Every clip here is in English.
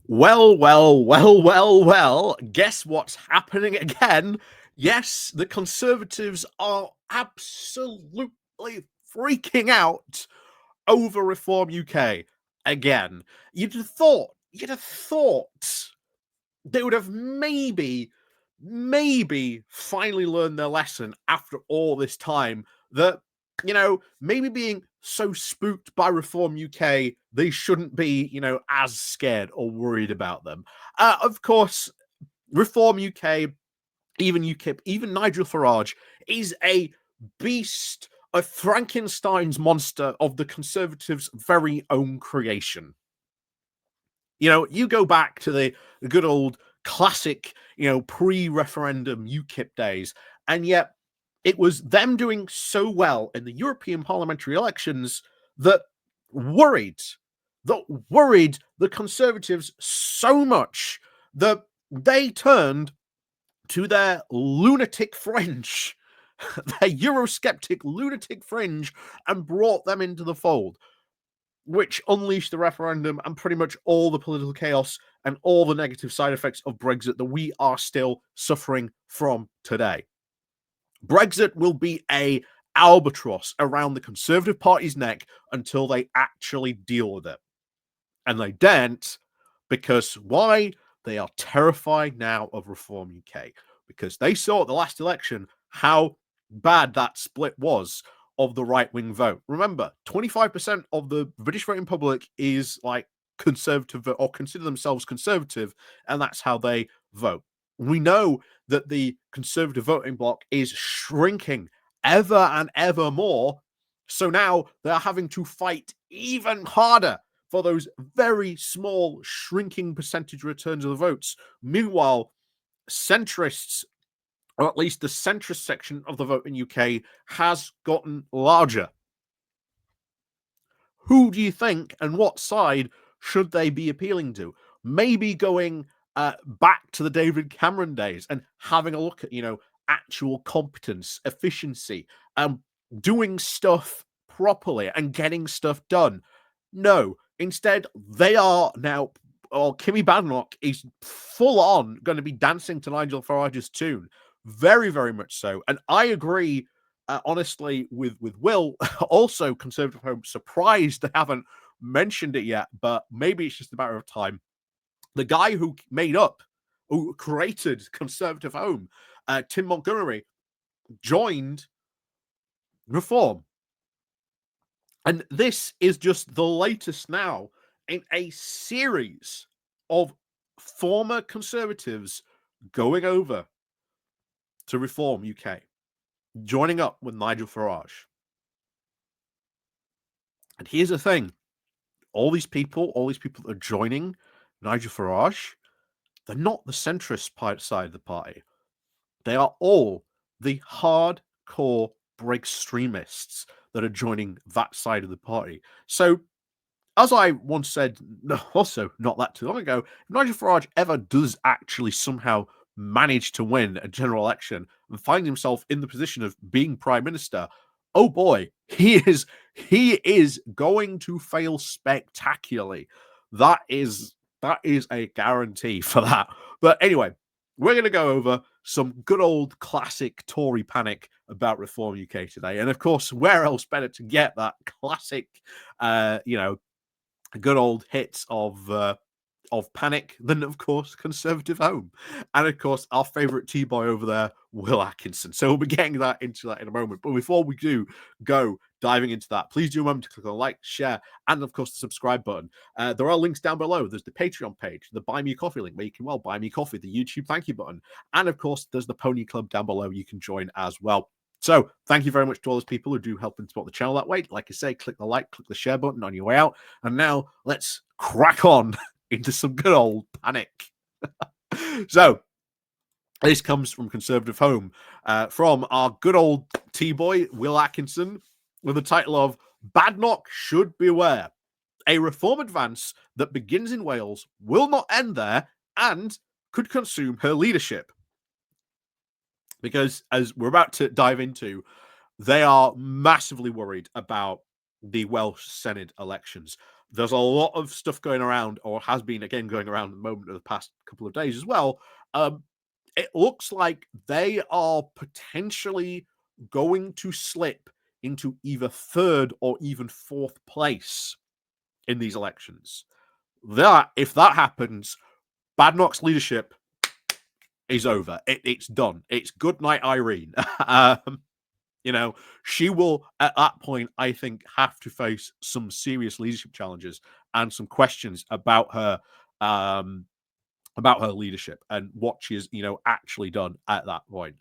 Well. Guess what's happening again? Yes, the Conservatives are absolutely freaking out over Reform UK again. You'd have thought they would have maybe finally learned their lesson after all this time that, maybe being so spooked by Reform UK, they shouldn't be, as scared or worried about them. Of course, Reform UK, even UKIP, even Nigel Farage is a beast, a Frankenstein's monster of the Conservatives' very own creation. You go back to the good old classic, pre-referendum UKIP days, and yet it was them doing so well in the European parliamentary elections that worried, worried the Conservatives so much that they turned to their lunatic fringe, their Eurosceptic lunatic fringe, and brought them into the fold, which unleashed the referendum and pretty much all the political chaos and all the negative side effects of Brexit that we are still suffering from today. Brexit will be a albatross around the Conservative Party's neck until they actually deal with it. And they daren't, because why? They are terrified now of Reform UK, because they saw at the last election how bad that split was of the right-wing vote. Remember, 25% of the British voting public is like conservative or consider themselves conservative, and that's how they vote. We know that the conservative voting bloc is shrinking ever and ever more. So now they're having to fight even harder for those very small, shrinking percentage returns of the votes. Meanwhile, centrists, or at least the centrist section of the vote in UK, has gotten larger. Who do you think and what side should they be appealing to? Maybe going back to the David Cameron days and having a look at, actual competence, efficiency, doing stuff properly and getting stuff done. No, instead, they are now, or Kemi Badenoch is full on going to be dancing to Nigel Farage's tune. Very, very much so. And I agree, honestly, with Will. Also, Conservative Home, surprised they haven't mentioned it yet, but maybe it's just a matter of time. The guy who created Conservative Home, Tim Montgomery, joined Reform. And this is just the latest now in a series of former Conservatives going over to Reform UK, joining up with Nigel Farage. And here's the thing. All these people that are joining Nigel Farage, they're not the centrist side of the party. They are all the hardcore extremists that are joining that side of the party. So, as I once said, also not that too long ago, if Nigel Farage ever does actually somehow manage to win a general election and find himself in the position of being prime minister, oh boy, he is going to fail spectacularly. That is a guarantee for that. But anyway, we're going to go over some good old classic Tory panic about Reform UK today. And of course, where else better to get that classic, good old hits of panic than, of course, Conservative Home. And of course, our favorite T-boy over there, Will Atkinson. So we'll be getting into that in a moment. But before we do go diving into that, please do remember to click on the like, share, and of course the subscribe button. There are links down below. There's the Patreon page, the Buy Me Coffee link where you can, buy me coffee, the YouTube thank you button, and of course there's the Pony Club down below you can join as well. So thank you very much to all those people who do help and support the channel that way. Like I say, click the like, click the share button on your way out. And now let's crack on into some good old panic. So this comes from Conservative Home, from our good old T-boy, Will Atkinson, with the title of Badenoch Should Beware. A reform advance that begins in Wales will not end there and could consume her leadership. Because, as we're about to dive into, they are massively worried about the Welsh Senate elections. there's a lot of stuff going around, or has been again going around at the moment of the past couple of days as well. It looks like they are potentially going to slip into either third or even fourth place in these elections. If that happens, Badenoch's leadership is over. It's done. It's good night, Irene. She will at that point, I think, have to face some serious leadership challenges and some questions about her leadership and what she has, actually done at that point.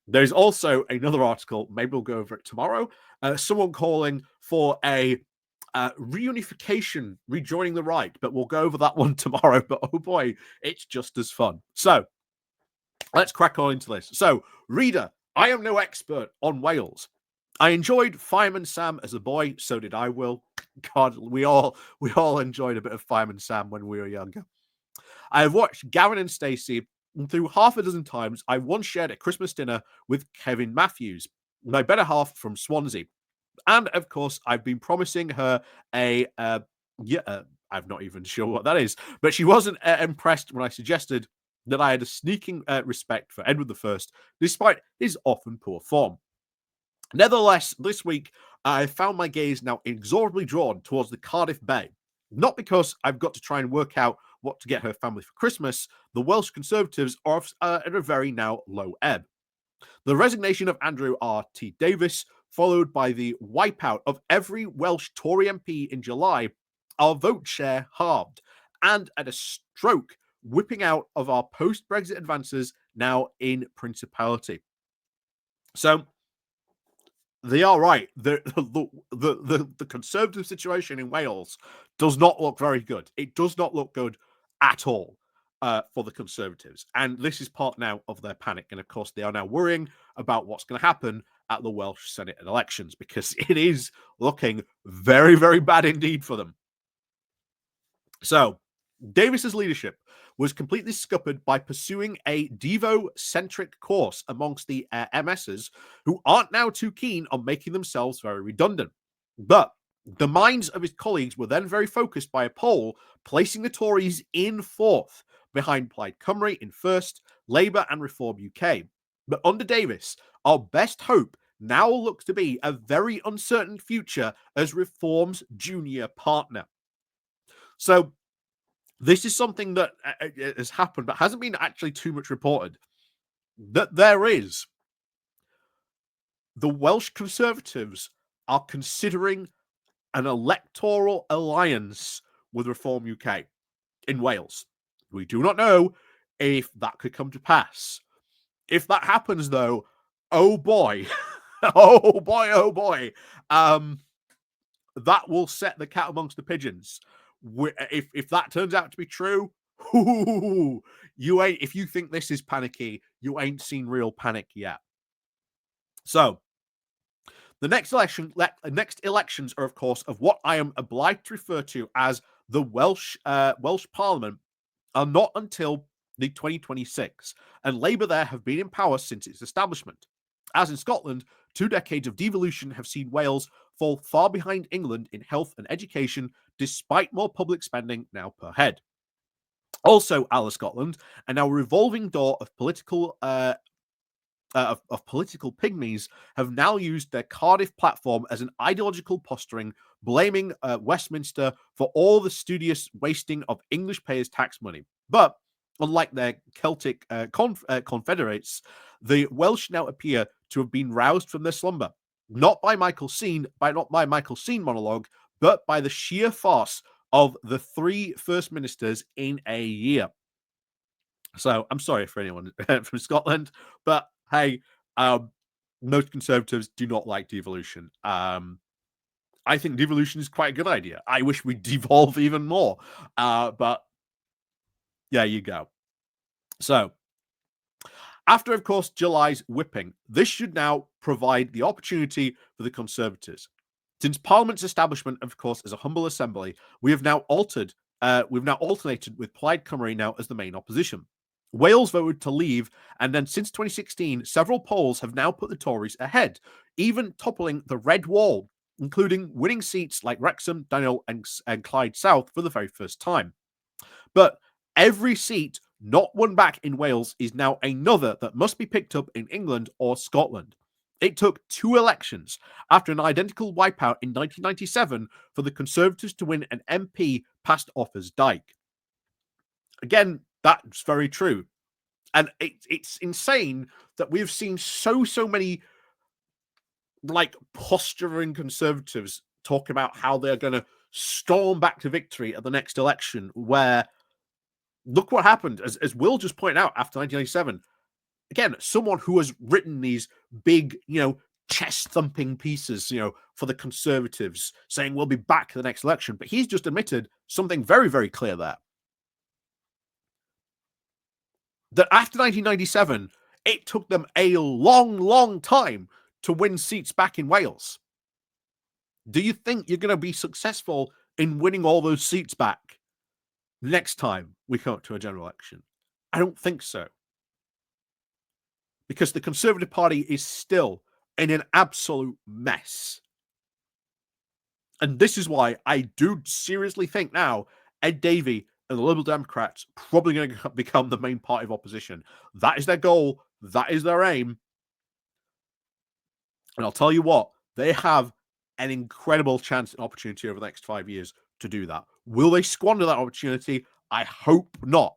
There's also another article, maybe we'll go over it tomorrow, someone calling for a reunification, rejoining the right, but we'll go over that one tomorrow. But oh boy, it's just as fun. So let's crack on into this. So, reader, I am no expert on Wales. I enjoyed Fireman Sam as a boy, so did I, Will. God, we all enjoyed a bit of Fireman Sam when we were younger. I have watched Gavin and Stacey, and through half a dozen times, I once shared a Christmas dinner with Kevin Matthews, my better half from Swansea. And of course, I've been promising her I'm not even sure what that is, but she wasn't impressed when I suggested that I had a sneaking respect for Edward I, despite his often poor form. Nevertheless, this week, I found my gaze now inexorably drawn towards the Cardiff Bay. Not because I've got to try and work out what to get her family for Christmas, the Welsh Conservatives are at a very now low ebb. The resignation of Andrew R.T. Davies, followed by the wipeout of every Welsh Tory MP in July, our vote share halved, and at a stroke, whipping out of our post-Brexit advances now in principality. So they are right. The Conservative situation in Wales does not look very good. It does not look good at all for the Conservatives. And this is part now of their panic. And of course, they are now worrying about what's going to happen at the Welsh Senate elections, because it is looking very, very bad indeed for them. So Davis's leadership was completely scuppered by pursuing a Devo-centric course amongst the MSs, who aren't now too keen on making themselves very redundant. But the minds of his colleagues were then very focused by a poll placing the Tories in fourth, behind Plaid Cymru in first, Labour and Reform UK. But under Davies, our best hope now looks to be a very uncertain future as Reform's junior partner. So this is something that has happened, but hasn't been actually too much reported. That there is. The Welsh Conservatives are considering an electoral alliance with Reform UK in Wales. We do not know if that could come to pass. If that happens, though, oh boy, oh boy, that will set the cat amongst the pigeons. If that turns out to be true, if you think this is panicky, you ain't seen real panic yet. So the next elections are, of course, of what I am obliged to refer to as the Welsh Parliament, are not until the 2026, and Labour there have been in power since its establishment. As in Scotland, 2 decades of devolution have seen Wales fall far behind England in health and education, despite more public spending now per head. Also, Alice Scotland, a now revolving door of political pygmies, have now used their Cardiff platform as an ideological posturing, blaming Westminster for all the studious wasting of English payers' tax money. But unlike their Celtic confederates, the Welsh now appear to have been roused from their slumber, not by Michael's scene monologue, but by the sheer farce of the 3 first ministers in a year. So I'm sorry for anyone from Scotland, but hey, most Conservatives do not like devolution. I think devolution is quite a good idea. I wish we'd devolve even more. But there you go. So after, of course, July's whipping, this should now provide the opportunity for the Conservatives. Since Parliament's establishment, of course, as a humble assembly, we've now alternated with Plaid Cymru now as the main opposition. Wales voted to leave, and then since 2016, several polls have now put the Tories ahead, even toppling the red wall including winning seats like Wrexham, Daniel, and Clyde South for the very first time. But every seat not won back in Wales is now another that must be picked up in England or Scotland. It took 2 elections after an identical wipeout in 1997 for the Conservatives to win an MP past Offa's Dyke. Again, that's very true. And it's insane that we've seen so many like posturing Conservatives talk about how they're going to storm back to victory at the next election, where look what happened, as Will just pointed out, after 1997. Again, someone who has written these big, chest thumping pieces, for the Conservatives, saying we'll be back to the next election. But he's just admitted something very, very clear there. That after 1997, it took them a long, long time to win seats back in Wales. Do you think you're going to be successful in winning all those seats back next time we come up to a general election? I don't think so. Because the Conservative Party is still in an absolute mess. And this is why I do seriously think now Ed Davey and the Liberal Democrats probably going to become the main party of opposition. That is their goal. That is their aim. And I'll tell you what, they have an incredible chance and opportunity over the next 5 years to do that. Will they squander that opportunity? I hope not.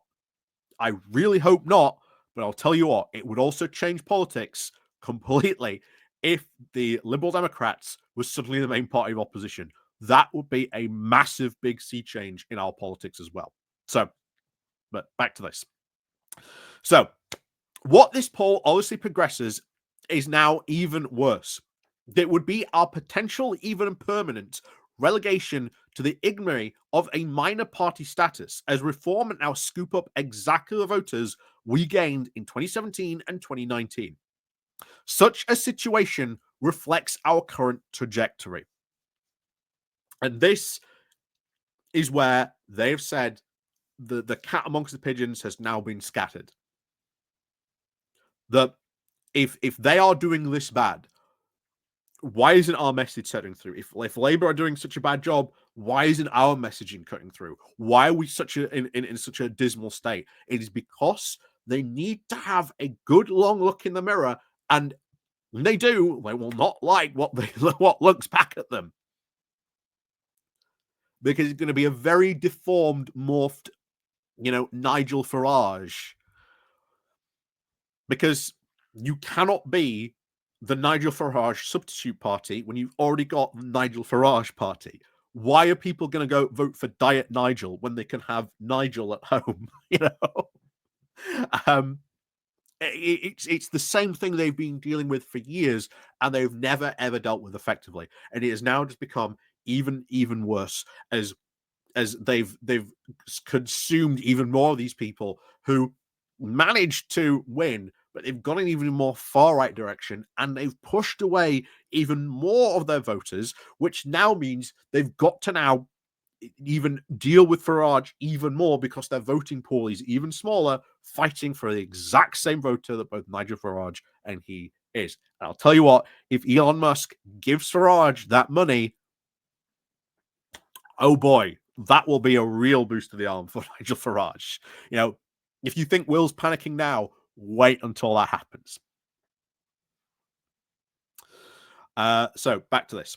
I really hope not. But I'll tell you what, it would also change politics completely if the Liberal Democrats were suddenly the main party of opposition. That would be a massive big sea change in our politics as well. So, but back to this. So, what this poll obviously progresses is now even worse. It would be our potential, even permanent, relegation to the ignominy of a minor party status, as Reform and now scoop up exactly the voters we gained in 2017 and 2019. Such a situation reflects our current trajectory. And this is where they've said the cat amongst the pigeons has now been scattered. That if they are doing this bad, why isn't our message cutting through? If Labour are doing such a bad job, why isn't our messaging cutting through? Why are we in such a dismal state? It is because they need to have a good long look in the mirror, and when they do, they will not like what looks back at them, because it's going to be a very deformed, morphed, Nigel Farage. Because you cannot be the Nigel Farage substitute party when you've already got the Nigel Farage party. Why are people going to go vote for Diet Nigel when they can have Nigel at home? It's the same thing they've been dealing with for years, and they've never ever dealt with effectively. And it has now just become even worse as they've consumed even more of these people who managed to win, but they've gone in even more far right direction, and they've pushed away even more of their voters, which now means they've got to now even deal with Farage even more, because their voting pool is even smaller, fighting for the exact same voter that both Nigel Farage and he is. And I'll tell you what, if Elon Musk gives Farage that money, oh boy, that will be a real boost to the arm for Nigel Farage. If you think Will's panicking now, wait until that happens. So back to this.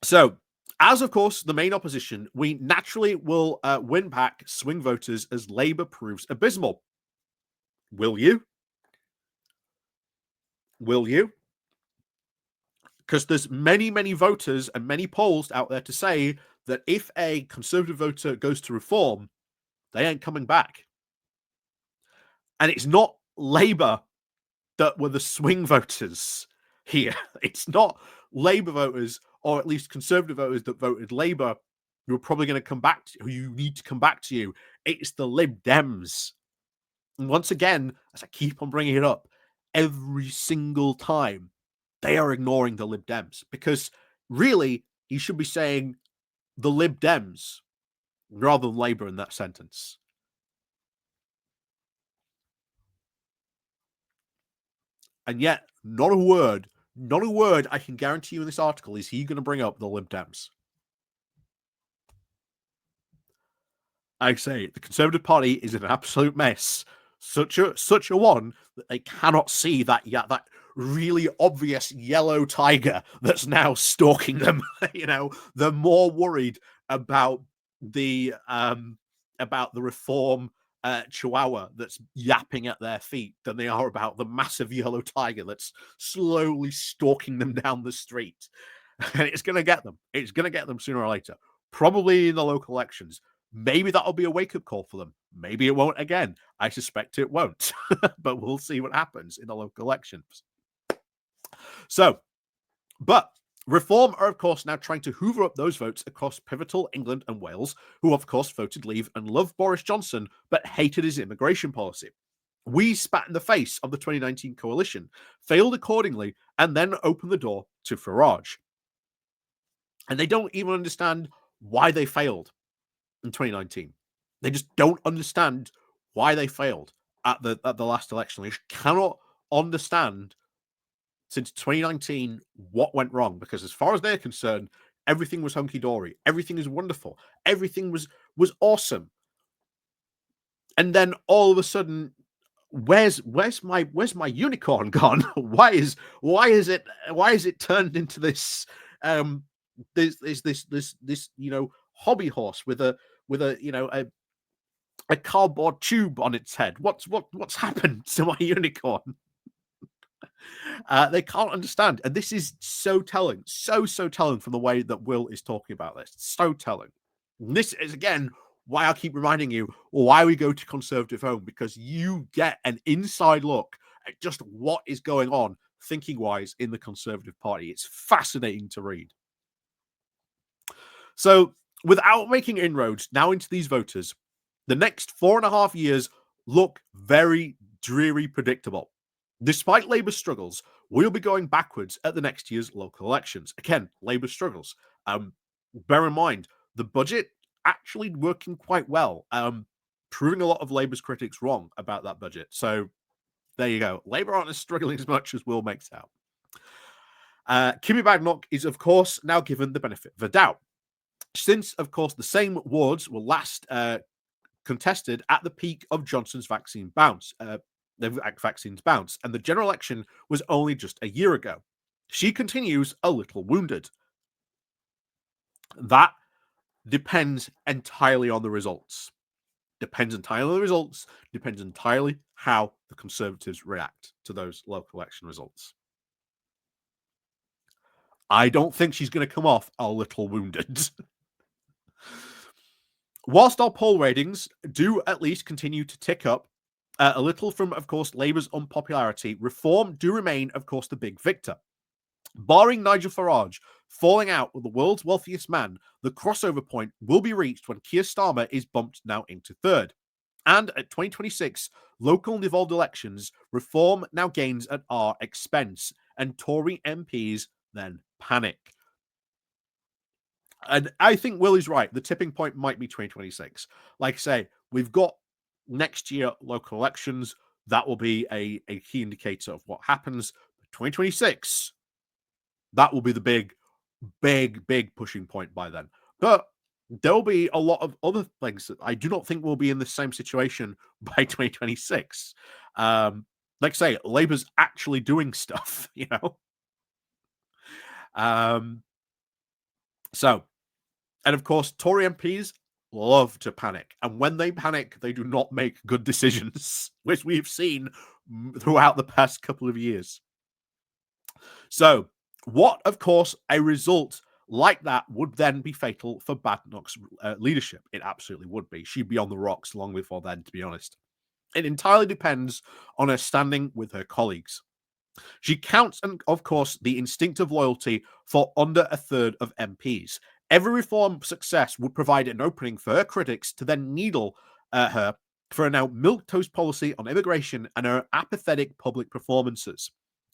So, as of course the main opposition, we naturally will win back swing voters as Labour proves abysmal. Will you? Will you? Because there's many voters and many polls out there to say that if a Conservative voter goes to Reform, they ain't coming back. And it's not Labour that were the swing voters here. It's not Labour voters, or at least Conservative voters that voted Labour, who are probably going to come back, who you need to come back to you. It's the Lib Dems. And once again, as I keep on bringing it up, every single time, they are ignoring the Lib Dems, because really, he should be saying the Lib Dems rather than Labour in that sentence. And yet, not a word not a word I can guarantee you in this article is he going to bring up the Lib Dems. I say the Conservative Party is in an absolute mess. Such a one that they cannot see that really obvious yellow tiger that's now stalking them. They're more worried about the reform chihuahua that's yapping at their feet than they are about the massive yellow tiger that's slowly stalking them down the street. And it's going to get them. It's going to get them sooner or later, probably in the local elections. Maybe that'll be a wake-up call for them. Maybe it won't again. I suspect it won't. But we'll see what happens in the local elections. So, but Reform are, of course, now trying to hoover up those votes across pivotal England and Wales, who, of course, voted Leave and loved Boris Johnson, but hated his immigration policy. We spat in the face of the 2019 coalition, failed accordingly, and then opened the door to Farage. And they don't even understand why they failed in 2019. They just don't understand why they failed at the last election. They just cannot understand since 2019 what went wrong, because as far as they're concerned, everything was hunky-dory, everything is wonderful, everything was awesome. And then all of a sudden, where's my unicorn gone? why is it turned into this this hobby horse with a cardboard tube on its head? What's happened to my unicorn? They can't understand, and this is so telling, so telling from the way that Will is talking about this. So telling. And this is again why I keep reminding you why we go to Conservative Home, because you get an inside look at just what is going on thinking wise in the Conservative Party. It's fascinating to read. So, without making inroads now into these voters, the next 4.5 years look very dreary predictable. Despite Labour's struggles, we'll be going backwards at the next year's local elections. Again, Labour struggles. Bear in mind, the budget actually working quite well, proving a lot of Labour's critics wrong about that budget. So there you go. Labour aren't as struggling as much as Will makes out. Kemi Badenoch is, of course, now given the benefit of the doubt, since, of course, the same wards were last contested at the peak of Johnson's vaccines bounce, and the general election was only just a year ago. She continues a little wounded. That depends entirely on the results. Depends entirely how the Conservatives react to those local election results. I don't think she's going to come off a little wounded. Whilst our poll ratings do at least continue to tick up a little from, of course, Labour's unpopularity, Reform do remain, of course, the big victor. Barring Nigel Farage falling out with the world's wealthiest man, the crossover point will be reached when Keir Starmer is bumped now into third. And at 2026 local and devolved elections, Reform now gains at our expense, and Tory MPs then panic. And I think Will is right. The tipping point might be 2026. Like I say, we've got next year local elections. That will be a key indicator of what happens. 2026, that will be the big pushing point by then. But there'll be a lot of other things that I do not think will be in the same situation by 2026. Like I say, Labour's actually doing stuff, So, and of course, Tory MPs love to panic. And when they panic, they do not make good decisions, which we've seen throughout the past couple of years. So, what, of course, a result like that would then be fatal for Badenoch's leadership. It absolutely would be. She'd be on the rocks long before then, to be honest. It entirely depends on her standing with her colleagues. She counts on, of course, the instinctive loyalty for under a third of MPs. Every Reform success would provide an opening for her critics to then needle her for a now milquetoast policy on immigration and her apathetic public performances.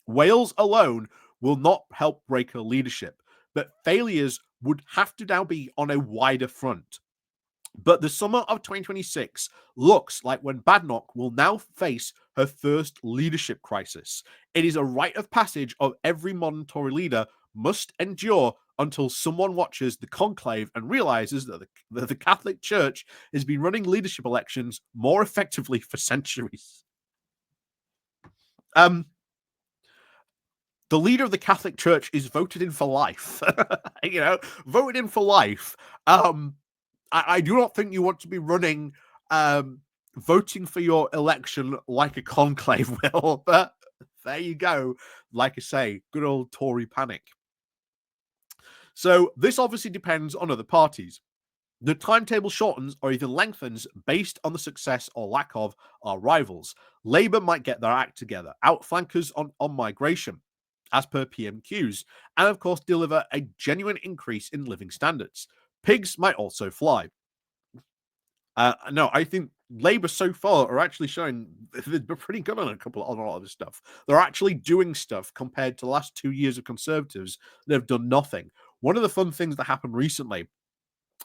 Wales alone will not help break her leadership, but failures would have to now be on a wider front. But the summer of 2026 looks like when Badenoch will now face her first leadership crisis. It is a rite of passage of every modern Tory leader must endure until someone watches the conclave and realizes that the Catholic Church has been running leadership elections more effectively for centuries. The leader of the Catholic Church is voted in for life. Voted in for life. I do not think you want to be running, voting for your election like a conclave will, but there you go. Like I say, good old Tory panic. So this obviously depends on other parties. The timetable shortens or even lengthens based on the success or lack of our rivals. Labour might get their act together, outflank us on migration, as per PMQs, and of course deliver a genuine increase in living standards. Pigs might also fly. No, I think Labour so far are actually showing they're pretty good on a lot of this stuff. They're actually doing stuff compared to the last 2 years of Conservatives that have done nothing. One of the fun things that happened recently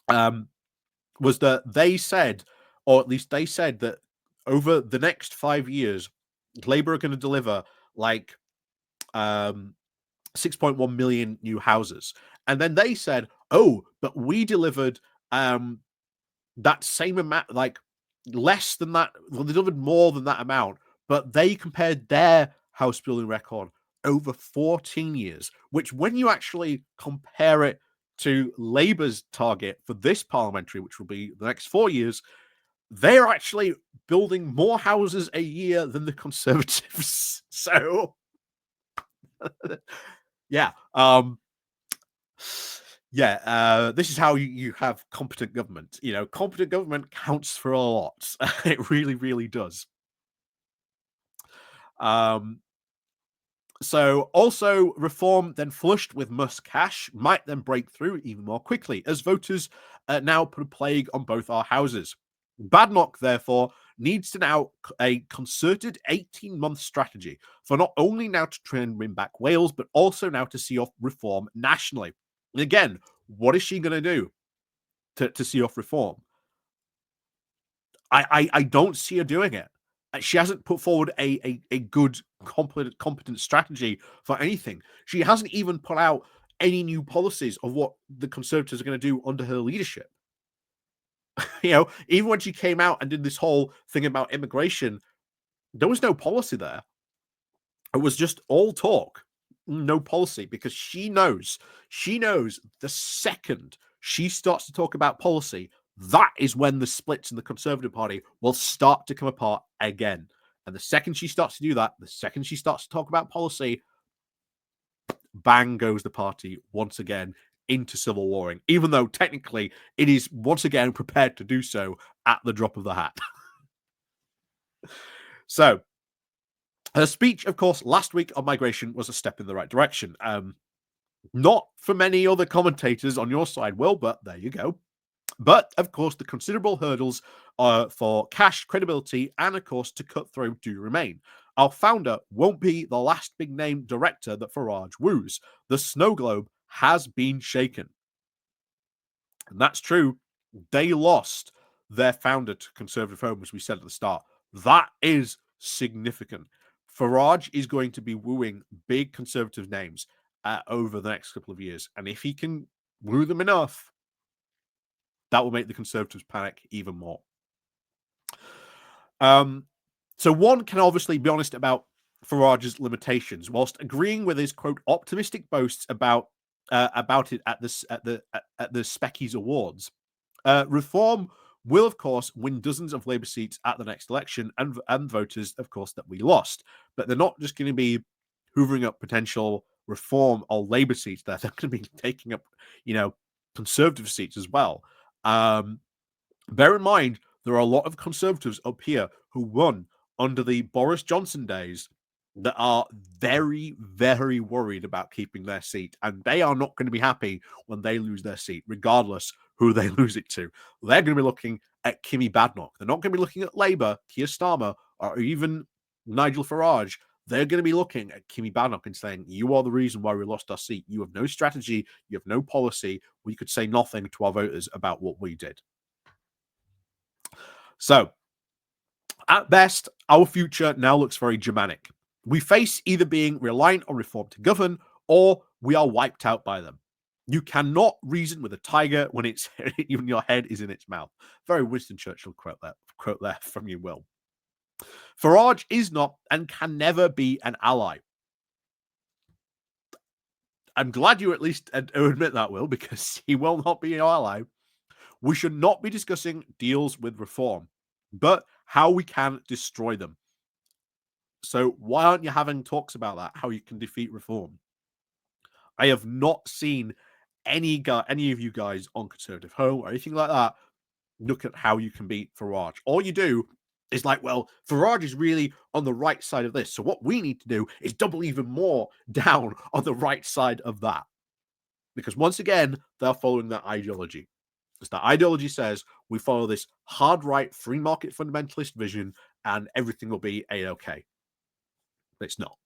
was that they said, or at least they said, that over the next 5 years, Labour are going to deliver like 6.1 million new houses. And then they said, oh, but we delivered that same amount, like less than that. Well, they delivered more than that amount, but they compared their house building record over 14 years, which when you actually compare it to Labour's target for this parliamentary, which will be the next 4 years, they're actually building more houses a year than the Conservatives. So, yeah. This is how you have competent government. Competent government counts for a lot. It really, really does. So also reform then flushed with Musk cash might then break through even more quickly as voters now put a plague on both our houses. Badenoch, therefore, needs to now a concerted 18-month strategy for not only now to try and win back Wales, but also now to see off reform nationally. And again, what is she going to do to see off reform? I don't see her doing it. She hasn't put forward a good, competent strategy for anything. She hasn't even put out any new policies of what the Conservatives are going to do under her leadership. Even when she came out and did this whole thing about immigration, there was no policy there. It was just all talk, no policy, because she knows the second she starts to talk about policy, that is when the splits in the Conservative Party will start to come apart again. And the second she starts to do that, the second she starts to talk about policy, bang goes the party once again into civil warring, even though technically it is once again prepared to do so at the drop of the hat. So, her speech, of course, last week on migration was a step in the right direction. Not for many other commentators on your side, Will, but there you go. But, of course, the considerable hurdles for cash, credibility, and, of course, to cut through do remain. Our founder won't be the last big-name director that Farage woos. The snow globe has been shaken. And that's true. They lost their founder to Conservative Home, as we said at the start. That is significant. Farage is going to be wooing big Conservative names over the next couple of years. And if he can woo them enough, that will make the Conservatives panic even more. So one can obviously be honest about Farage's limitations, whilst agreeing with his quote optimistic boasts about it at the Speckies Awards. Reform will, of course, win dozens of Labour seats at the next election and voters, of course, that we lost. But they're not just going to be hoovering up potential Reform or Labour seats there. They're going to be taking up, Conservative seats as well. Bear in mind, there are a lot of Conservatives up here who won under the Boris Johnson days that are very, very worried about keeping their seat. And they are not going to be happy when they lose their seat, regardless who they lose it to. They're going to be looking at Kemi Badenoch. They're not going to be looking at Labour, Keir Starmer, or even Nigel Farage. They're going to be looking at Kemi Badenoch and saying, you are the reason why we lost our seat. You have no strategy. You have no policy. We could say nothing to our voters about what we did. So, at best, our future now looks very Germanic. We face either being reliant on reform to govern, or we are wiped out by them. You cannot reason with a tiger when it's even your head is in its mouth. Very Winston Churchill quote there from you, Will. Farage is not and can never be an ally. I'm glad you at least admit that, Will, because he will not be an ally. We should not be discussing deals with reform, but how we can destroy them. So why aren't you having talks about that? How you can defeat reform? I have not seen any of you guys on Conservative Home or anything like that look at how you can beat Farage. All you do is like, well, Farage is really on the right side of this. So what we need to do is double even more down on the right side of that. Because once again, they're following that ideology. Because that ideology says we follow this hard right, free market fundamentalist vision and everything will be A-OK. But it's not.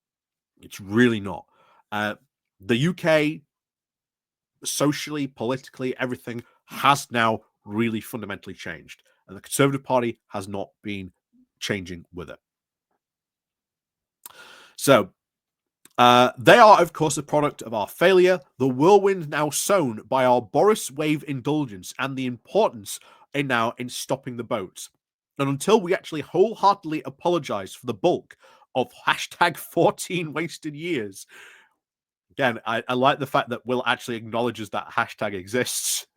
It's really not. The UK, socially, politically, everything has now really fundamentally changed. And the Conservative Party has not been changing with it. So they are, of course, a product of our failure, the whirlwind now sown by our Boris wave indulgence and the importance in stopping the boats. And until we actually wholeheartedly apologize for the bulk of hashtag 14 wasted years. Again, I like the fact that Will actually acknowledges that hashtag exists.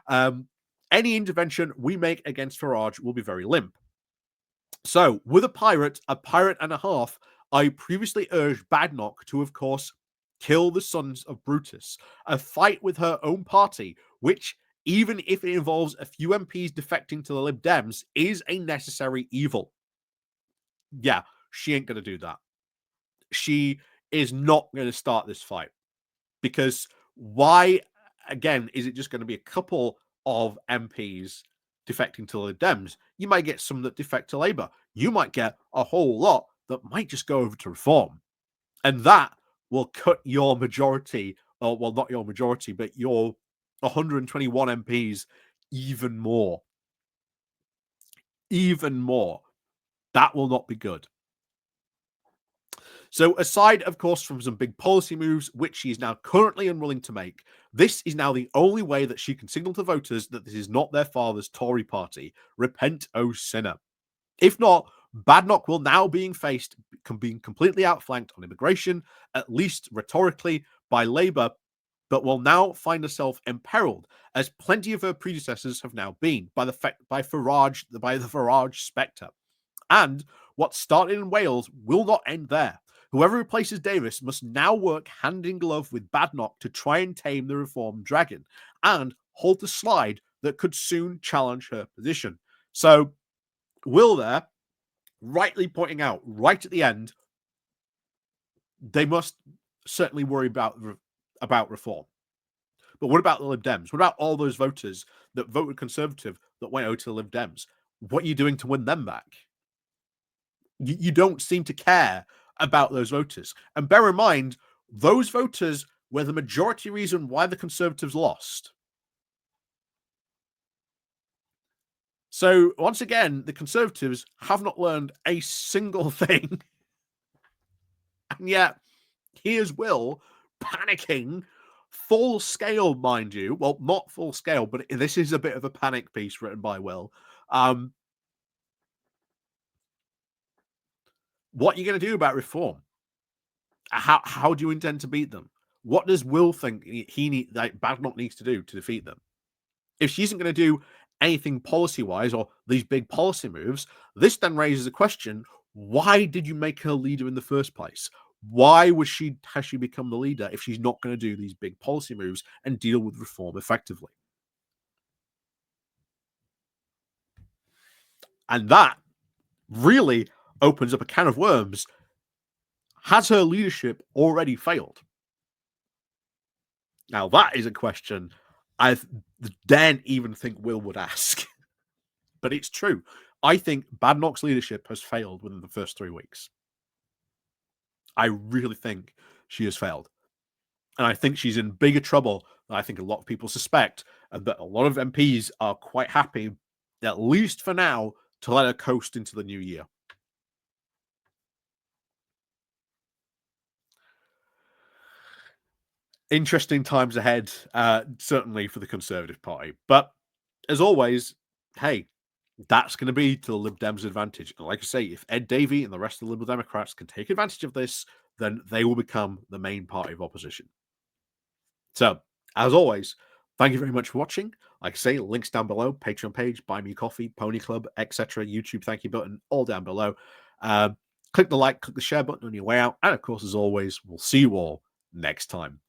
Any intervention we make against Farage will be very limp. So, with a pirate and a half, I previously urged Badenoch to, of course, kill the sons of Brutus, a fight with her own party, which, even if it involves a few MPs defecting to the Lib Dems, is a necessary evil. Yeah, she ain't going to do that. She is not going to start this fight. Because why, again, is it just going to be a couple of MPs defecting to the Dems? You might get some that defect to Labour. You might get a whole lot that might just go over to Reform. And that will cut your majority, or well, not your majority, but your 121 MPs even more. Even more. That will not be good. So aside, of course, from some big policy moves, which she is now currently unwilling to make, this is now the only way that she can signal to voters that this is not their father's Tory party. Repent, O sinner. If not, Badenoch will now being completely outflanked on immigration, at least rhetorically, by Labour, but will now find herself imperiled, as plenty of her predecessors have now been, by the Farage spectre. And what started in Wales will not end there. Whoever replaces Davis must now work hand in glove with Badenoch to try and tame the Reform dragon and halt the slide that could soon challenge her position. So, Will there, rightly pointing out right at the end, they must certainly worry about Reform. But what about the Lib Dems? What about all those voters that voted Conservative that went over to the Lib Dems? What are you doing to win them back? You don't seem to care about those voters. And bear in mind, those voters were the majority reason why the Conservatives lost. So, once again, the Conservatives have not learned a single thing. And yet, here's Will panicking, full scale, mind you. Well, not full scale, but this is a bit of a panic piece written by Will. What are you going to do about Reform? How do you intend to beat them? What does Will think Badenoch needs to do to defeat them? If she isn't going to do anything policy-wise or these big policy moves, this then raises a question: why did you make her leader in the first place? Why has she become the leader if she's not going to do these big policy moves and deal with Reform effectively? And that really opens up a can of worms. Has her leadership already failed? Now, that is a question I daren't even think Will would ask. But it's true. I think Badenoch's leadership has failed within the first 3 weeks. I really think she has failed. And I think she's in bigger trouble than I think a lot of people suspect. And that a lot of MPs are quite happy, at least for now, to let her coast into the new year. Interesting times ahead, certainly for the Conservative Party. But as always, hey, that's going to be to the Lib Dems' advantage. And like I say, if Ed Davey and the rest of the Liberal Democrats can take advantage of this, then they will become the main party of opposition. So, as always, thank you very much for watching. Like I say, links down below, Patreon page, Buy Me Coffee, Pony Club, etc. YouTube thank you button, all down below. Click the like, click the share button on your way out. And of course, as always, we'll see you all next time.